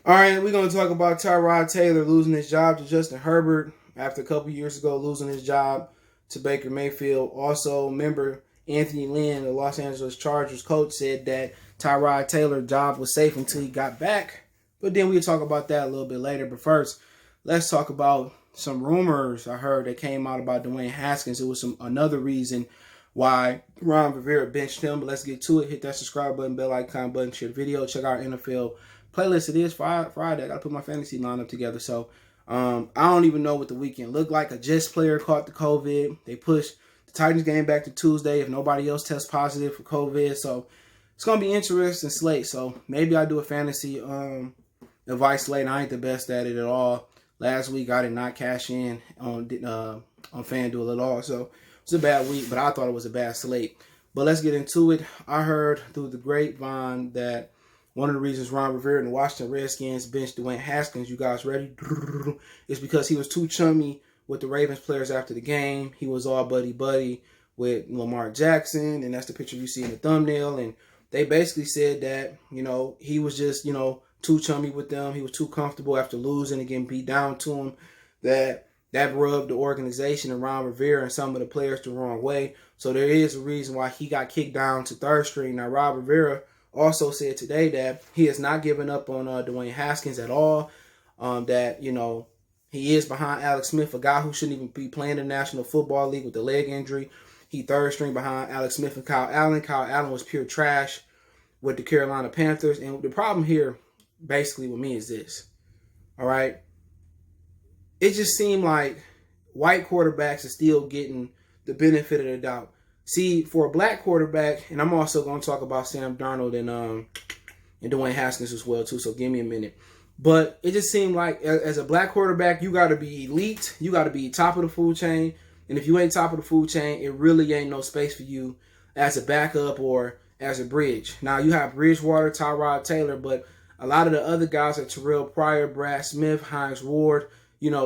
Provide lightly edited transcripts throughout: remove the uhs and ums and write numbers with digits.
All right, we're going to talk about Tyrod Taylor losing his job to Justin Herbert after a couple years ago losing his job to Baker Mayfield. Also, member Anthony Lynn, the Los Angeles Chargers coach, said that Tyrod Taylor's job was safe until he got back. But then we'll talk about that a little bit later. But first, let's talk about some rumors I heard that came out about Dwayne Haskins. It was another reason why Ron Rivera benched him. But let's get to it. Hit that subscribe button, bell icon button, share the video. Check out our NFL playlist. It is Friday. I got to put my fantasy lineup together. So I don't even know what the weekend looked like. A Jets player caught the COVID. They pushed the Titans game back to Tuesday if nobody else tests positive for COVID. So it's going to be interesting slate. So maybe I do a fantasy advice slate. I ain't the best at it at all. Last week I did not cash in on FanDuel at all. So it's a bad week, but I thought it was a bad slate. But let's get into it. I heard through the grapevine that one of the reasons Ron Rivera and the Washington Redskins benched Dwayne Haskins, you guys ready? Is because he was too chummy with the Ravens players after the game. He was all buddy-buddy with Lamar Jackson, and that's the picture you see in the thumbnail. And they basically said that, he was just, too chummy with them. He was too comfortable after losing and getting beat down to him. That rubbed the organization and Ron Rivera and some of the players the wrong way. So there is a reason why he got kicked down to third string. Now, Ron Rivera also said today that he has not given up on Dwayne Haskins at all. That, he is behind Alex Smith, a guy who shouldn't even be playing in the National Football League with a leg injury. He third string behind Alex Smith and Kyle Allen. Kyle Allen was pure trash with the Carolina Panthers. And the problem here, basically, with me is this. All right? It just seemed like white quarterbacks are still getting the benefit of the doubt. See, for a black quarterback, and I'm also going to talk about Sam Darnold and Dwayne Haskins as well, too, so give me a minute. But it just seemed like as a black quarterback, you got to be elite. You got to be top of the food chain. And if you ain't top of the food chain, it really ain't no space for you as a backup or as a bridge. Now, you have Bridgewater, Tyrod Taylor, but a lot of the other guys like Terrell Pryor, Brad Smith, Hines Ward,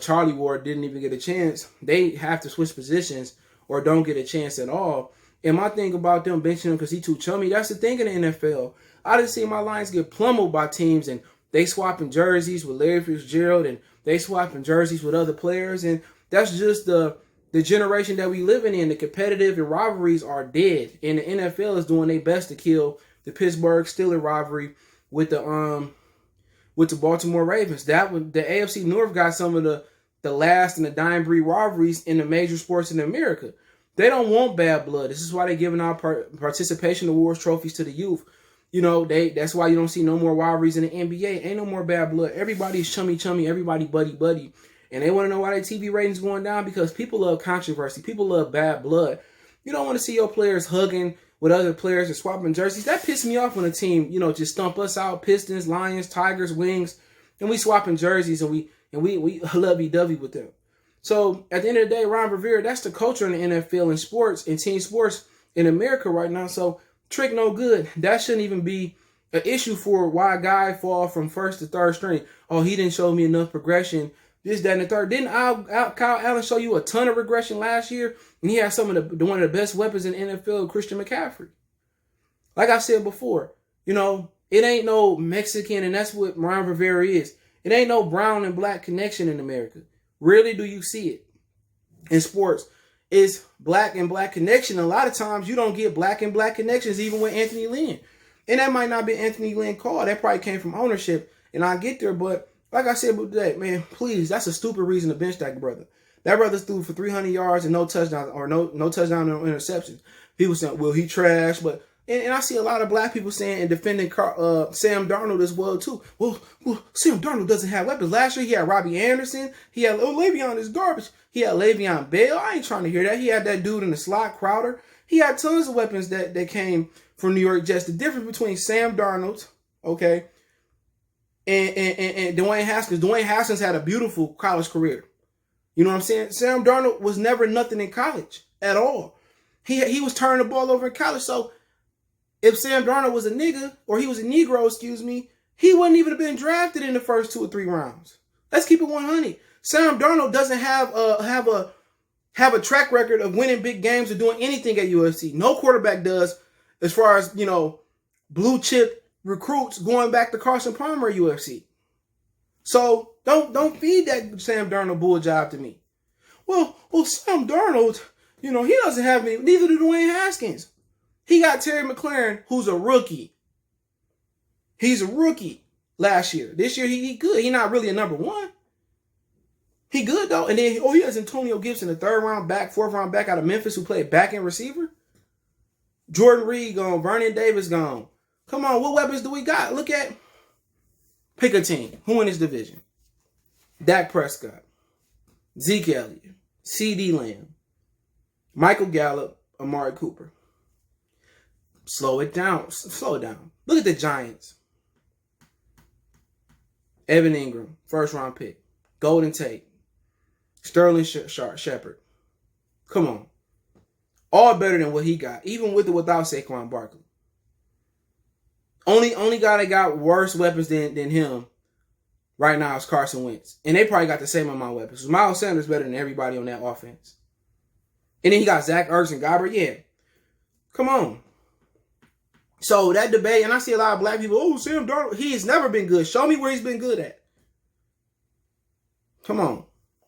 Charlie Ward didn't even get a chance. They have to switch positions or don't get a chance at all. And my thing about them benching him because he too chummy, that's the thing in the NFL. I done seen my Lions get pummeled by teams and they swapping jerseys with Larry Fitzgerald and they swapping jerseys with other players. And that's just the generation that we living in. The competitive and rivalries are dead. And the NFL is doing their best to kill the Pittsburgh Steelers rivalry with the Baltimore Ravens. The AFC North got some of the last and the dying breed rivalries in the major sports in America. They don't want bad blood. This is why they're giving out participation awards trophies to the youth. That's why you don't see no more rivalries in the NBA. Ain't no more bad blood. Everybody's chummy, everybody buddy. And they want to know why their TV ratings going down because people love controversy. People love bad blood. You don't want to see your players hugging with other players and swapping jerseys. That pissed me off when a team, just stump us out. Pistons, Lions, Tigers, Wings, and we swapping jerseys and we lovey-dovey with them. So at the end of the day, Ron Rivera, that's the culture in the NFL and sports and team sports in America right now. So trick no good. That shouldn't even be an issue for why a guy fall from first to third string. Oh, he didn't show me enough progression. This, that, and the third. Didn't Kyle Allen show you a ton of regression last year? And he had some of one of the best weapons in the NFL, Christian McCaffrey. Like I said before, it ain't no Mexican, and that's what Ron Rivera is. It ain't no brown and black connection in America. Rarely do you see it in sports. It's black and black connection. A lot of times you don't get black and black connections even with Anthony Lynn. And that might not be Anthony Lynn call. That probably came from ownership. And I get there, but like I said today, man, please, that's a stupid reason to bench that brother. That brother threw for 300 yards and no touchdown or no touchdown or interceptions. People saying, well, he trash, but and I see a lot of black people saying and defending Sam Darnold as well too. Well, Sam Darnold doesn't have weapons. Last year he had Robbie Anderson. He had Le'Veon is garbage. He had Le'Veon Bell. I ain't trying to hear that. He had that dude in the slot, Crowder. He had tons of weapons that came from New York Jets. The difference between Sam Darnold, okay, and Dwayne Haskins. Dwayne Haskins had a beautiful college career. You know what I'm saying? Sam Darnold was never nothing in college at all. He was turning the ball over in college. So if Sam Darnold was a nigga, or he was a Negro, he wouldn't even have been drafted in the first 2 or 3 rounds. Let's keep it 100. Sam Darnold doesn't have a track record of winning big games or doing anything at UFC. No quarterback does, as far as blue chip recruits going back to Carson Palmer at UFC. So don't feed that Sam Darnold bull job to me. Well, Sam Darnold, he doesn't have any. Neither do Dwayne Haskins. He got Terry McLaurin, who's a rookie. He's a rookie last year. This year he good. He not really a number one. He good though. And then he has Antonio Gibson, a 3rd round back, 4th round back out of Memphis who played back end receiver. Jordan Reed gone. Vernon Davis gone. Come on, what weapons do we got? Pick a team. Who in this division? Dak Prescott, Zeke Elliott, C.D. Lamb, Michael Gallup, Amari Cooper. Slow it down. Look at the Giants. Evan Ingram, 1st round pick. Golden Tate. Sterling Shepard. Come on. All better than what he got, even with or without Saquon Barkley. Only guy that got worse weapons than him right now is Carson Wentz. And they probably got the same amount of weapons. Miles Sanders better than everybody on that offense. And then he got Zach Ertz and Goddard. Yeah. Come on. So that debate, and I see a lot of black people, Sam Darnold, he has never been good. Show me where he's been good at. Come on.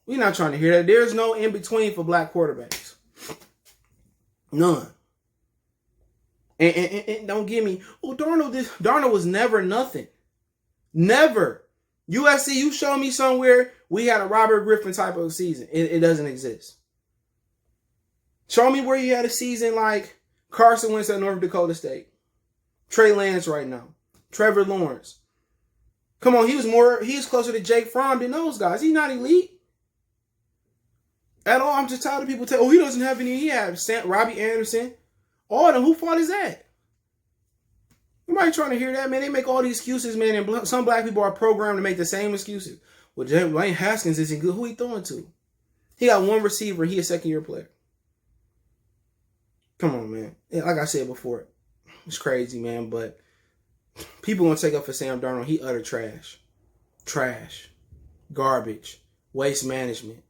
We're not trying to hear that. There's no in-between for black quarterbacks. None. And don't give me, Darnold was never nothing. Never. USC, you show me somewhere we had a Robert Griffin type of season. It doesn't exist. Show me where you had a season like Carson Wentz at North Dakota State. Trey Lance right now. Trevor Lawrence. Come on, he's closer to Jake Fromm than those guys. He's not elite at all. I'm just tired of people telling, he doesn't have any. He has Robbie Anderson. All of them. Who fault is that? Nobody trying to hear that, man. They make all these excuses, man, and some black people are programmed to make the same excuses. Well, Dwayne Haskins isn't good. Who he throwing to? He got one receiver. He a second-year player. Come on, man. Like I said before, it's crazy, man, but people gonna take up for Sam Darnold. He utter trash. Trash. Garbage. Waste management.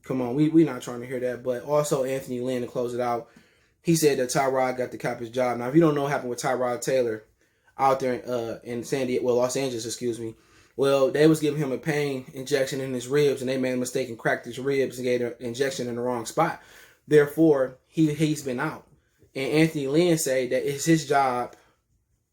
Come on, we not trying to hear that. But also Anthony Lynn, to close it out, he said that Tyrod got to cap his job. Now, if you don't know what happened with Tyrod Taylor out there in Los Angeles, well, they was giving him a pain injection in his ribs, and they made a mistake and cracked his ribs and gave the injection in the wrong spot. Therefore, he's been out. And Anthony Lynn said that it's his job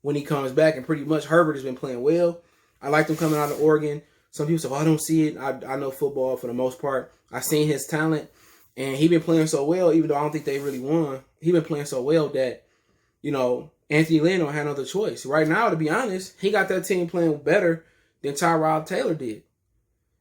when he comes back, and pretty much Herbert has been playing well. I liked him coming out of Oregon. Some people say, I don't see it. I know football for the most part. I've seen his talent, and he been playing so well, even though I don't think they really won. He been playing so well that, Anthony Lynn don't have no other choice. Right now, to be honest, he got that team playing better than Tyrod Taylor did.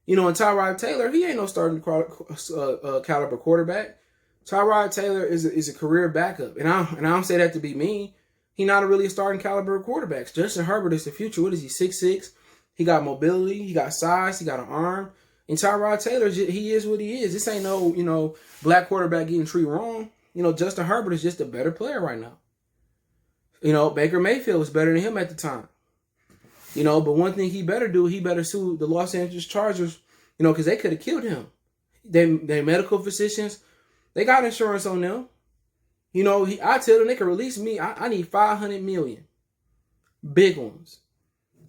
And Tyrod Taylor, he ain't no starting caliber quarterback. Tyrod Taylor is a career backup. And I don't say that to be mean. He not really a starting caliber quarterback. Justin Herbert is the future. What is he, 6'6"? He got mobility. He got size. He got an arm. And Tyrod Taylor, he is what he is. This ain't no, black quarterback getting treated wrong. Justin Herbert is just a better player right now. Baker Mayfield was better than him at the time. But one thing he better do, he better sue the Los Angeles Chargers, because they could have killed him. They medical physicians, they got insurance on them. I tell them they can release me. I need $500 million. Big ones.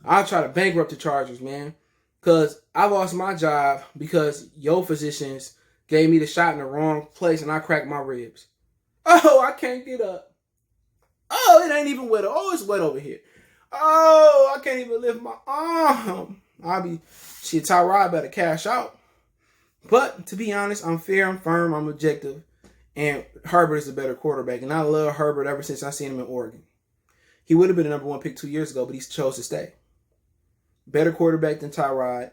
I'll try to bankrupt the Chargers, man. Because I lost my job because your physicians gave me the shot in the wrong place and I cracked my ribs. Oh, I can't get up. Oh, it ain't even wet. Oh, it's wet over here. Oh, I can't even lift my arm. Tyrod better cash out. But to be honest, I'm fair, I'm firm, I'm objective. And Herbert is a better quarterback. And I love Herbert ever since I seen him in Oregon. He would have been the number one pick 2 years ago, but he chose to stay. Better quarterback than Tyrod.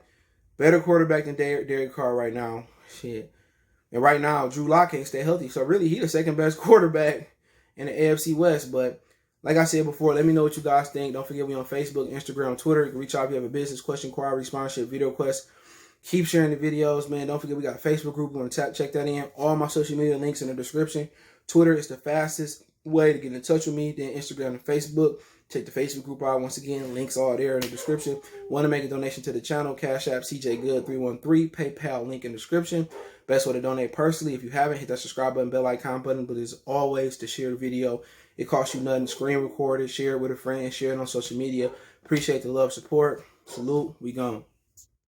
Better quarterback than Derek Carr right now. Shit. And right now, Drew Lock can't stay healthy. So really, he's the second best quarterback in the AFC West. But like I said before, let me know what you guys think. Don't forget we on Facebook, Instagram, Twitter. You can reach out if you have a business question, inquiry, sponsorship, video request. Keep sharing the videos, man. Don't forget we got a Facebook group. We're going to check that in. All my social media links in the description. Twitter is the fastest way to get in touch with me. Then Instagram and Facebook. Check the Facebook group out. Once again, links all there in the description. Want to make a donation to the channel? Cash App CJGood313. PayPal link in the description. Best way to donate personally. If you haven't, hit that subscribe button, bell icon button. But as always, to share the video. It costs you nothing. Screen record it. Share it with a friend. Share it on social media. Appreciate the love, support. Salute. We gone.